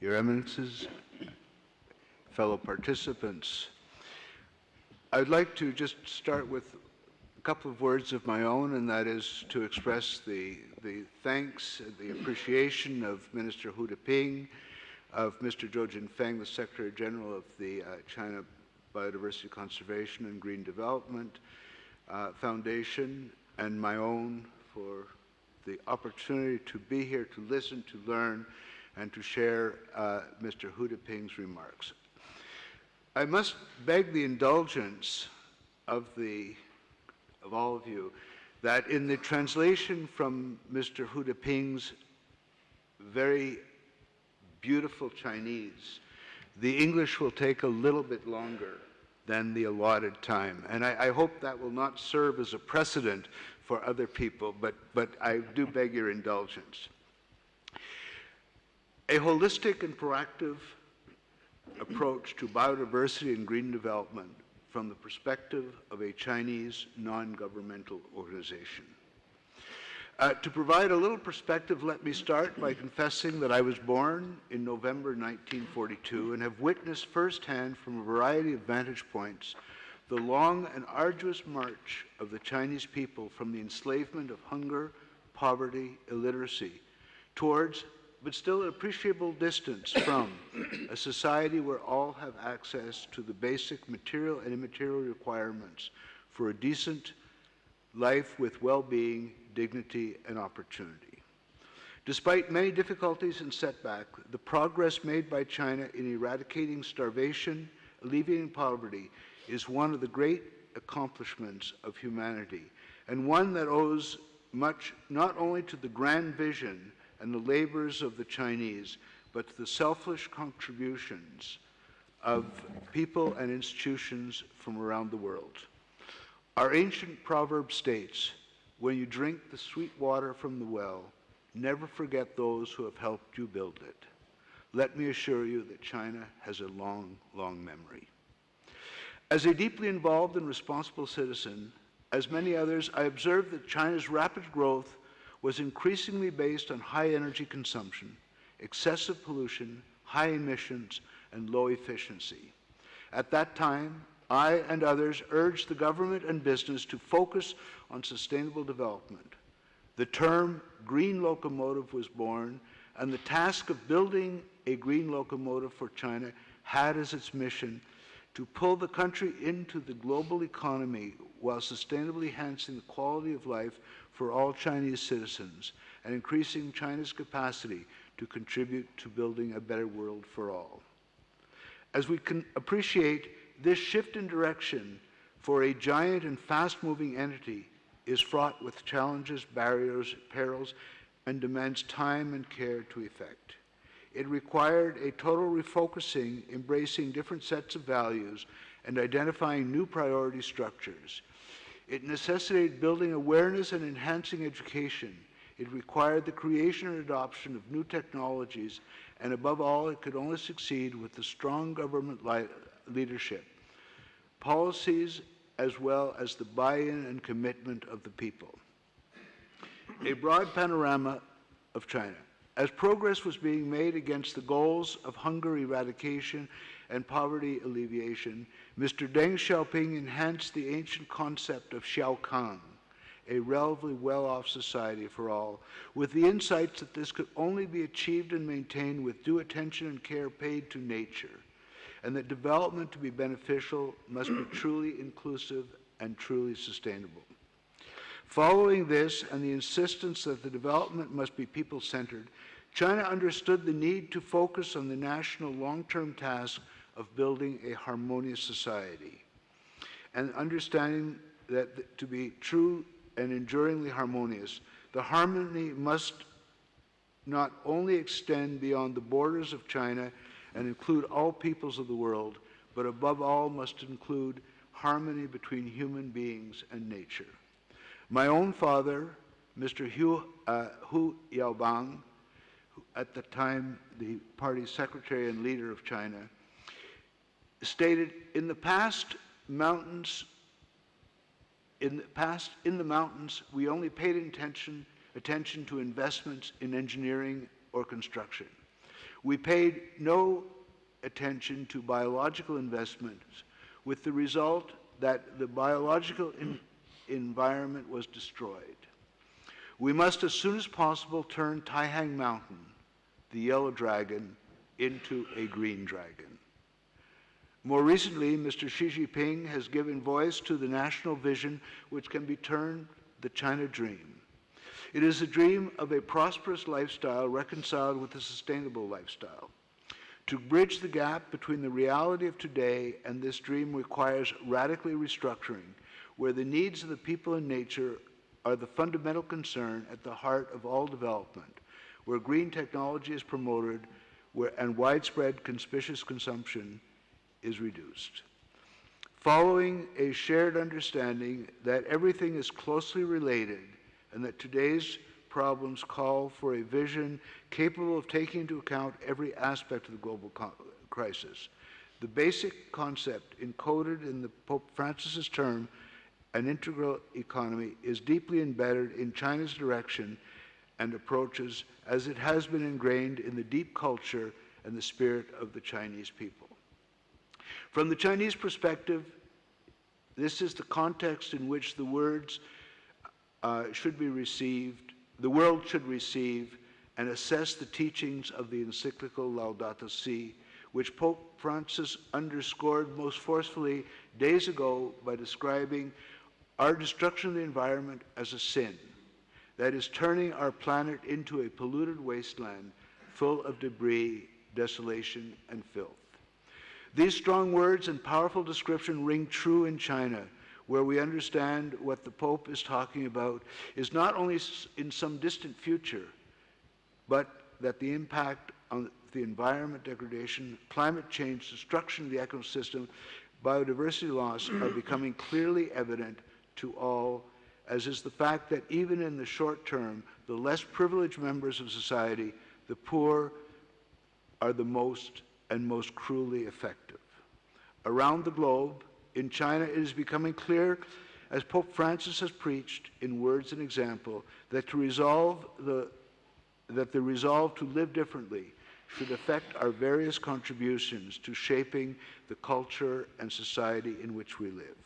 Your Eminences, fellow participants, I'd like to just start with a couple of words of my own, and that is to express the thanks and the appreciation of Minister Hu Deping, of Mr. Zhou Jinfeng, the Secretary General of the China Biodiversity Conservation and Green Development Foundation, and my own for the opportunity to be here to listen, to learn, and to share Mr. Hu Deping's remarks. I must beg the indulgence of all of you that in the translation from Mr. Hu Deping's very beautiful Chinese, the English will take a little bit longer than the allotted time. And I hope that will not serve as a precedent for other people, but I do beg your indulgence. A holistic and proactive approach to biodiversity and green development from the perspective of a Chinese non-governmental organization. To provide a little perspective, let me start by confessing that I was born in November 1942 and have witnessed firsthand from a variety of vantage points the long and arduous march of the Chinese people from the enslavement of hunger, poverty, illiteracy, towards, but still an appreciable distance from, a society where all have access to the basic material and immaterial requirements for a decent life with well-being, dignity, and opportunity. Despite many difficulties and setbacks, the progress made by China in eradicating starvation, alleviating poverty, is one of the great accomplishments of humanity, and one that owes much not only to the grand vision and the labors of the Chinese, but to the selfless contributions of people and institutions from around the world. Our ancient proverb states, "When you drink the sweet water from the well, never forget those who have helped you build it." Let me assure you that China has a long, long memory. As a deeply involved and responsible citizen, as many others, I observed that China's rapid growth was increasingly based on high energy consumption, excessive pollution, high emissions, and low efficiency. At that time, I and others urged the government and business to focus on sustainable development. The term green locomotive was born, and the task of building a green locomotive for China had as its mission to pull the country into the global economy while sustainably enhancing the quality of life for all Chinese citizens and increasing China's capacity to contribute to building a better world for all. As we can appreciate, this shift in direction for a giant and fast-moving entity is fraught with challenges, barriers, perils, and demands time and care to effect. It required a total refocusing, embracing different sets of values, and identifying new priority structures. It necessitated building awareness and enhancing education. It required the creation and adoption of new technologies, and above all, it could only succeed with the strong government leadership, policies, as well as the buy-in and commitment of the people. A broad panorama of China. As progress was being made against the goals of hunger eradication and poverty alleviation, Mr. Deng Xiaoping enhanced the ancient concept of Xiaokang, a relatively well-off society for all, with the insights that this could only be achieved and maintained with due attention and care paid to nature, and that development to be beneficial must be truly inclusive and truly sustainable. Following this and the insistence that the development must be people-centered, China understood the need to focus on the national long-term task of building a harmonious society, and understanding that to be true and enduringly harmonious, the harmony must not only extend beyond the borders of China and include all peoples of the world, but above all must include harmony between human beings and nature. My own father, Mr. Hu Yaobang, at the time the party's secretary and leader of China, stated, in the mountains, we only paid attention to investments in engineering or construction. We paid no attention to biological investments, with the result that the biological environment was destroyed. We must, as soon as possible, turn Taihang Mountain, the yellow dragon, into a green dragon. More recently, Mr. Xi Jinping has given voice to the national vision which can be termed the China Dream. It is a dream of a prosperous lifestyle reconciled with a sustainable lifestyle. To bridge the gap between the reality of today and this dream requires radically restructuring, where the needs of the people and nature are the fundamental concern at the heart of all development, where green technology is promoted and widespread conspicuous consumption is reduced. Following a shared understanding that everything is closely related and that today's problems call for a vision capable of taking into account every aspect of the global crisis. The basic concept encoded in the Pope Francis's term, an integral economy, is deeply embedded in China's direction and approaches as it has been ingrained in the deep culture and the spirit of the Chinese people. From the Chinese perspective, this is the context in which the words the world should receive and assess the teachings of the Encyclical Laudato Si, which Pope Francis underscored most forcefully days ago by describing our destruction of the environment as a sin, that is turning our planet into a polluted wasteland full of debris, desolation, and filth. These strong words and powerful description ring true in China, where we understand what the Pope is talking about is not only in some distant future, but that the impact on the environment degradation, climate change, destruction of the ecosystem, biodiversity loss are becoming clearly evident to all, as is the fact that even in the short term, the less privileged members of society, the poor, are the most cruelly effective. Around the globe, in China, it is becoming clear, as Pope Francis has preached in words and example, that the resolve to live differently should affect our various contributions to shaping the culture and society in which we live.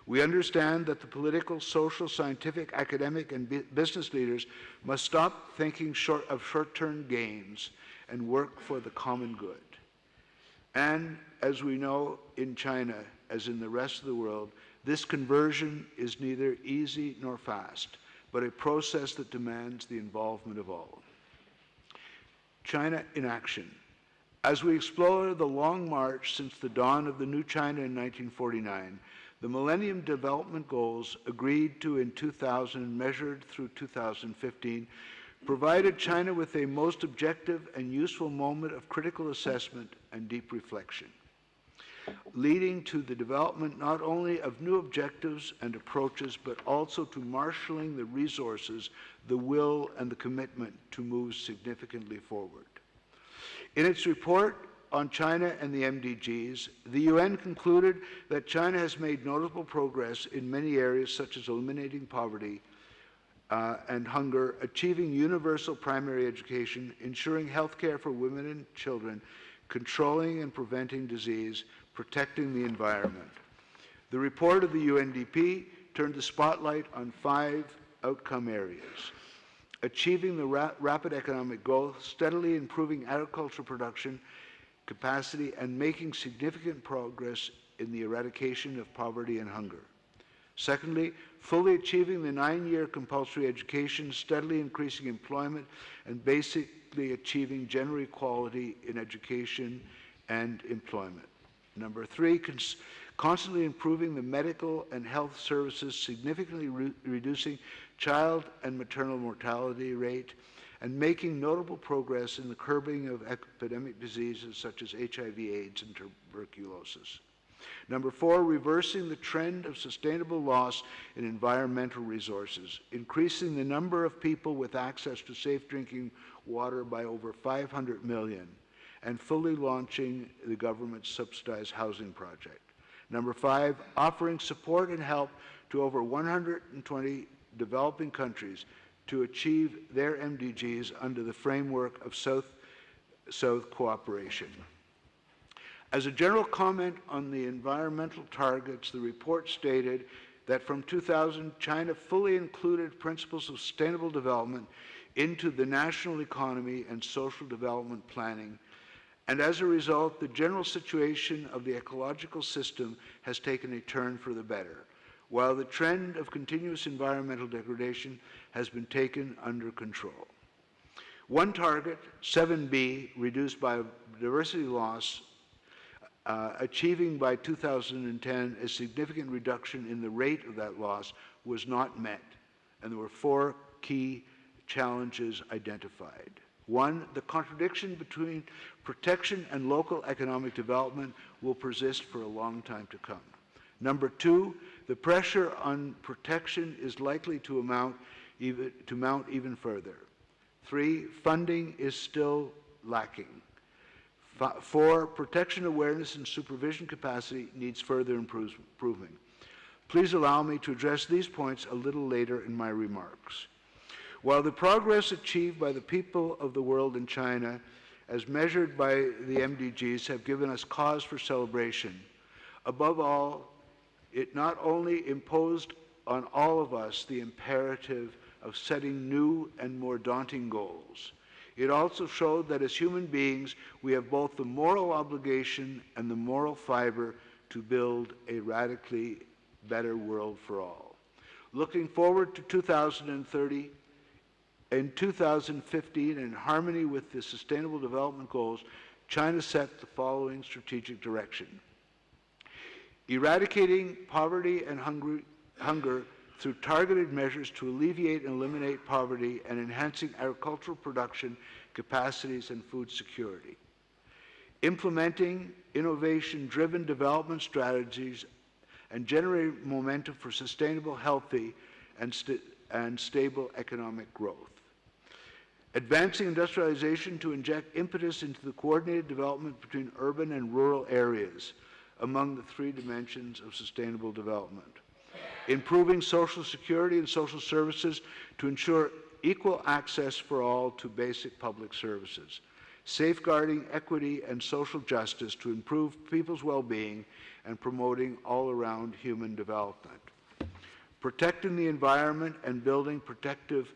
We understand that the political, social, scientific, academic, and business leaders must stop thinking of short-term gains and work for the common good. And as we know in China, as in the rest of the world, this conversion is neither easy nor fast, but a process that demands the involvement of all. China in action. As we explore the long march since the dawn of the new China in 1949, the Millennium Development Goals, agreed to in 2000 and measured through 2015, provided China with a most objective and useful moment of critical assessment and deep reflection, leading to the development not only of new objectives and approaches, but also to marshaling the resources, the will, and the commitment to move significantly forward. In its report on China and the MDGs, the UN concluded that China has made notable progress in many areas such as eliminating poverty and hunger, achieving universal primary education, ensuring health care for women and children, controlling and preventing disease, protecting the environment. The report of the UNDP turned the spotlight on 5 outcome areas: achieving the rapid economic growth, steadily improving agricultural production capacity, and making significant progress in the eradication of poverty and hunger. Secondly, fully achieving the 9-year compulsory education, steadily increasing employment, and basically achieving gender equality in education and employment. Number 3, constantly improving the medical and health services, significantly reducing child and maternal mortality rate, and making notable progress in the curbing of epidemic diseases such as HIV, AIDS, and tuberculosis. Number 4, reversing the trend of sustainable loss in environmental resources, increasing the number of people with access to safe drinking water by over 500 million, and fully launching the government's subsidized housing project. Number 5, offering support and help to over 120 developing countries to achieve their MDGs under the framework of South South cooperation. As a general comment on the environmental targets, the report stated that from 2000, China fully included principles of sustainable development into the national economy and social development planning, and as a result, the general situation of the ecological system has taken a turn for the better, while the trend of continuous environmental degradation has been taken under control. One target, 7B, reduced biodiversity loss, achieving by 2010 a significant reduction in the rate of that loss, was not met, and there were four key challenges identified. One, the contradiction between protection and local economic development will persist for a long time to come. Number two, the pressure on protection is likely to mount even further. Three, funding is still lacking. Four, protection awareness and supervision capacity needs further improvement. Please allow me to address these points a little later in my remarks. While the progress achieved by the people of the world in China, as measured by the MDGs, have given us cause for celebration, above all, it not only imposed on all of us the imperative of setting new and more daunting goals, it also showed that as human beings, we have both the moral obligation and the moral fiber to build a radically better world for all. Looking forward to 2030, in 2015, in harmony with the Sustainable Development Goals, China set the following strategic direction: eradicating poverty and hunger through targeted measures to alleviate and eliminate poverty and enhancing agricultural production capacities and food security. Implementing innovation-driven development strategies and generating momentum for sustainable, healthy, and stable economic growth. Advancing industrialization to inject impetus into the coordinated development between urban and rural areas among the three dimensions of sustainable development. Improving social security and social services to ensure equal access for all to basic public services. Safeguarding equity and social justice to improve people's well-being and promoting all-around human development. Protecting the environment and building protective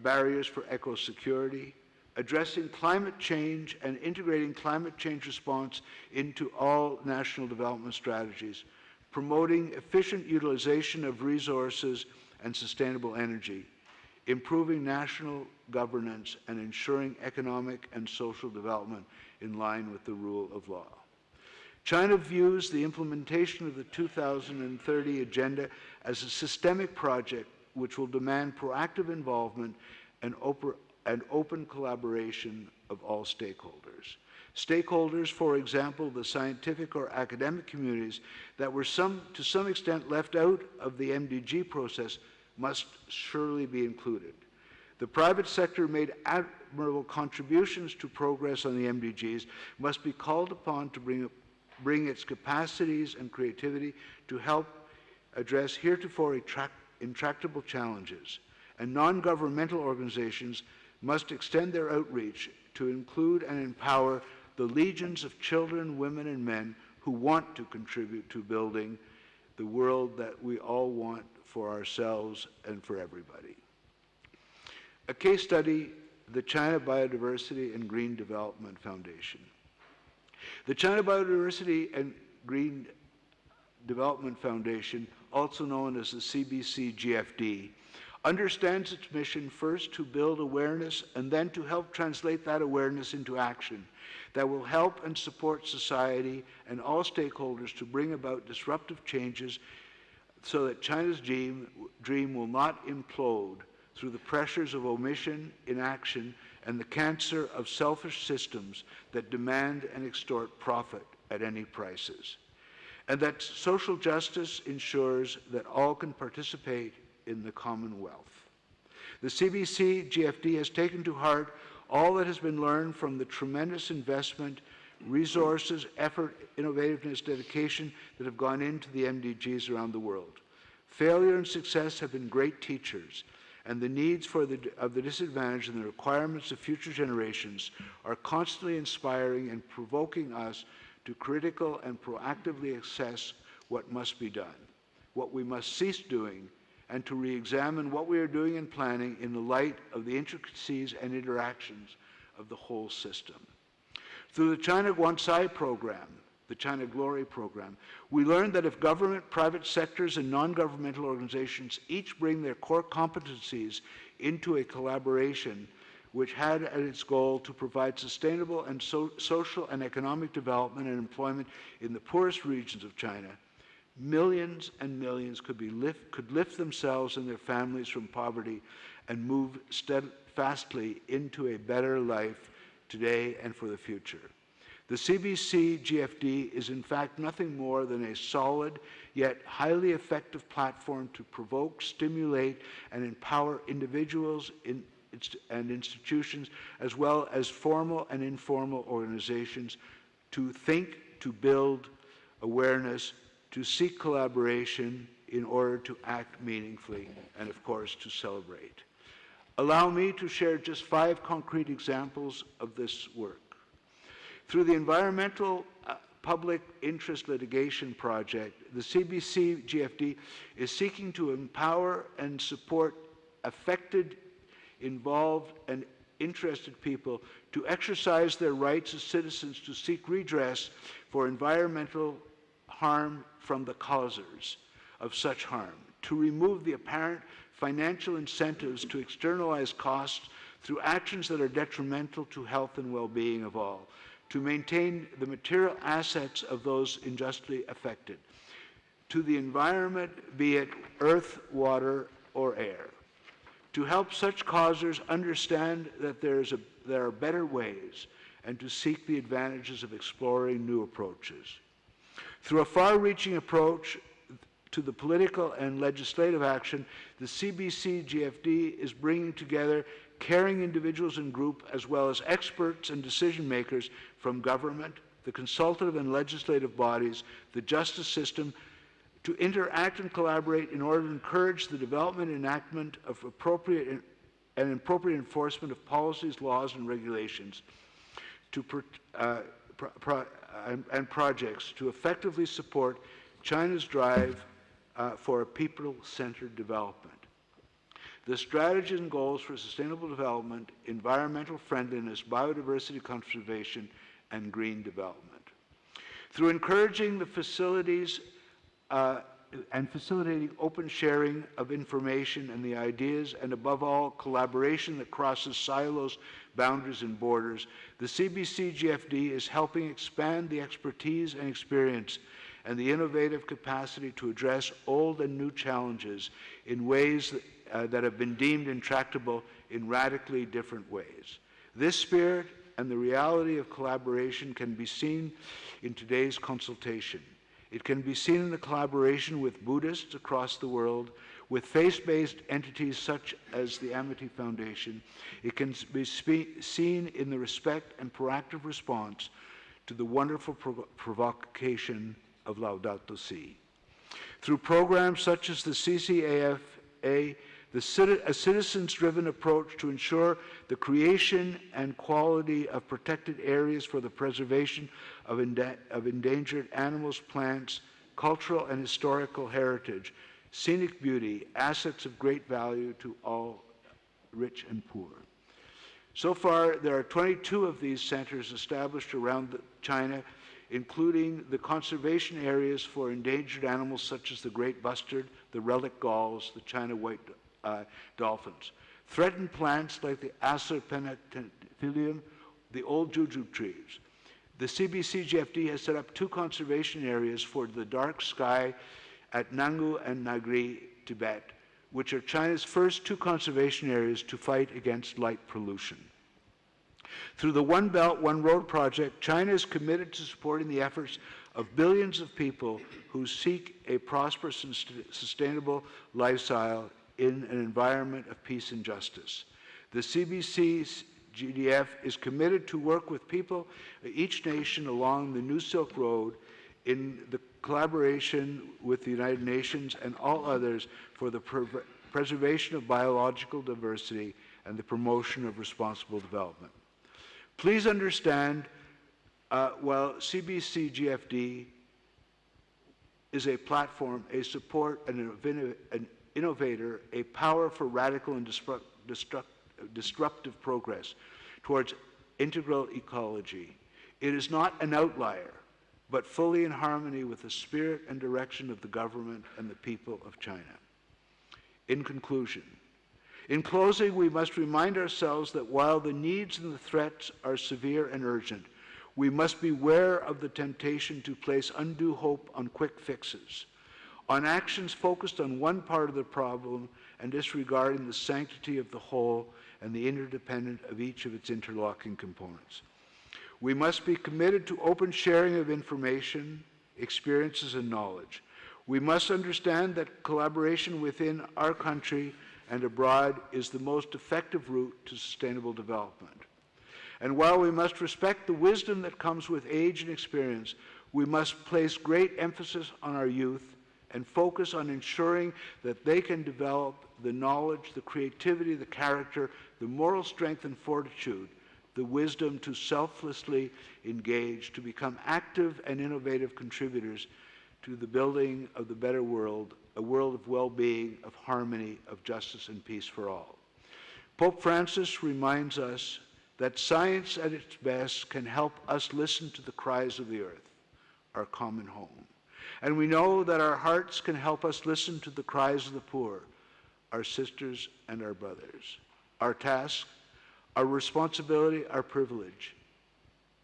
barriers for eco-security. Addressing climate change and integrating climate change response into all national development strategies. Promoting efficient utilization of resources and sustainable energy, improving national governance, and ensuring economic and social development in line with the rule of law. China views the implementation of the 2030 Agenda as a systemic project which will demand proactive involvement and open collaboration of all stakeholders. Stakeholders, for example, the scientific or academic communities that were to some extent left out of the MDG process, must surely be included. The private sector made admirable contributions to progress on the MDGs, must be called upon to bring its capacities and creativity to help address heretofore intractable challenges. And non-governmental organizations must extend their outreach to include and empower the legions of children, women, and men who want to contribute to building the world that we all want for ourselves and for everybody. A case study, the China Biodiversity and Green Development Foundation. The China Biodiversity and Green Development Foundation, also known as the CBC-GFD, understands its mission first to build awareness and then to help translate that awareness into action that will help and support society and all stakeholders to bring about disruptive changes so that China's dream will not implode through the pressures of omission, inaction, and the cancer of selfish systems that demand and extort profit at any prices. And that social justice ensures that all can participate in the commonwealth. The CBC-GFD has taken to heart all that has been learned from the tremendous investment, resources, effort, innovativeness, dedication that have gone into the MDGs around the world. Failure and success have been great teachers, and the needs of the disadvantaged and the requirements of future generations are constantly inspiring and provoking us to critical and proactively assess what must be done, what we must cease doing, and to re-examine what we are doing and planning in the light of the intricacies and interactions of the whole system. Through the China Guansai program, the China Glory program, we learned that if government, private sectors, and non-governmental organizations each bring their core competencies into a collaboration which had at its goal to provide sustainable and social and economic development and employment in the poorest regions of China, millions and millions could lift themselves and their families from poverty and move steadfastly into a better life today and for the future. The CBC GFD is in fact nothing more than a solid yet highly effective platform to provoke, stimulate, and empower individuals and institutions, as well as formal and informal organizations, to think, to build awareness, to seek collaboration in order to act meaningfully, and of course to celebrate. Allow me to share just 5 concrete examples of this work. Through the Environmental Public Interest Litigation Project, the CBC GFD is seeking to empower and support affected, involved, and interested people to exercise their rights as citizens to seek redress for environmental harm from the causers of such harm, to remove the apparent financial incentives to externalize costs through actions that are detrimental to health and well-being of all, to maintain the material assets of those unjustly affected, to the environment, be it earth, water, or air, to help such causers understand that there are better ways and to seek the advantages of exploring new approaches. Through a far-reaching approach to the political and legislative action, the CBC GFD is bringing together caring individuals and groups, as well as experts and decision makers from government, the consultative and legislative bodies, the justice system, to interact and collaborate in order to encourage the development and enactment of appropriate enforcement of policies, laws, and regulations and projects to effectively support China's drive for a people-centered development. The strategies and goals for sustainable development, environmental friendliness, biodiversity conservation, and green development. Through encouraging the facilities and facilitating open sharing of information and the ideas, and above all, collaboration that crosses silos, boundaries, and borders, the CBC GFD is helping expand the expertise and experience and the innovative capacity to address old and new challenges in ways that have been deemed intractable in radically different ways. This spirit and the reality of collaboration can be seen in today's consultation. It can be seen in the collaboration with Buddhists across the world, with faith-based entities such as the Amity Foundation. It can be seen in the respect and proactive response to the wonderful provocation of Laudato Si. Through programs such as the CCAFA, a citizens-driven approach to ensure the creation and quality of protected areas for the preservation of endangered animals, plants, cultural and historical heritage, scenic beauty, assets of great value to all, rich and poor. So far, there are 22 of these centers established around China, including the conservation areas for endangered animals such as the great bustard, the relic galls, the China white dolphins. Threatened plants like the Acer penicillium, the old juju trees. The CBC GFD has set up 2 conservation areas for the dark sky at Nangu and Nagri, Tibet, which are China's first 2 conservation areas to fight against light pollution. Through the One Belt, One Road project, China is committed to supporting the efforts of billions of people who seek a prosperous and sustainable lifestyle in an environment of peace and justice. The CBC GDF is committed to work with people, each nation along the New Silk Road, in the collaboration with the United Nations and all others for the preservation of biological diversity, and the promotion of responsible development. Please understand, while CBC-GFD is a platform, a support, an innovator, a power for radical and disruptive progress towards integral ecology, it is not an outlier, but fully in harmony with the spirit and direction of the government and the people of China. In conclusion, in closing, we must remind ourselves that while the needs and the threats are severe and urgent, we must beware of the temptation to place undue hope on quick fixes, on actions focused on one part of the problem and disregarding the sanctity of the whole and the interdependence of each of its interlocking components. We must be committed to open sharing of information, experiences, and knowledge. We must understand that collaboration within our country and abroad is the most effective route to sustainable development. And while we must respect the wisdom that comes with age and experience, we must place great emphasis on our youth and focus on ensuring that they can develop the knowledge, the creativity, the character, the moral strength and fortitude, the wisdom to selflessly engage, to become active and innovative contributors to the building of the better world, a world of well-being, of harmony, of justice and peace for all. Pope Francis reminds us that science at its best can help us listen to the cries of the earth, our common home. And we know that our hearts can help us listen to the cries of the poor, our sisters and our brothers. Our task, our responsibility, our privilege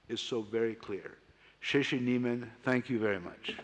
is so very clear. Sheshe Niemann, thank you very much.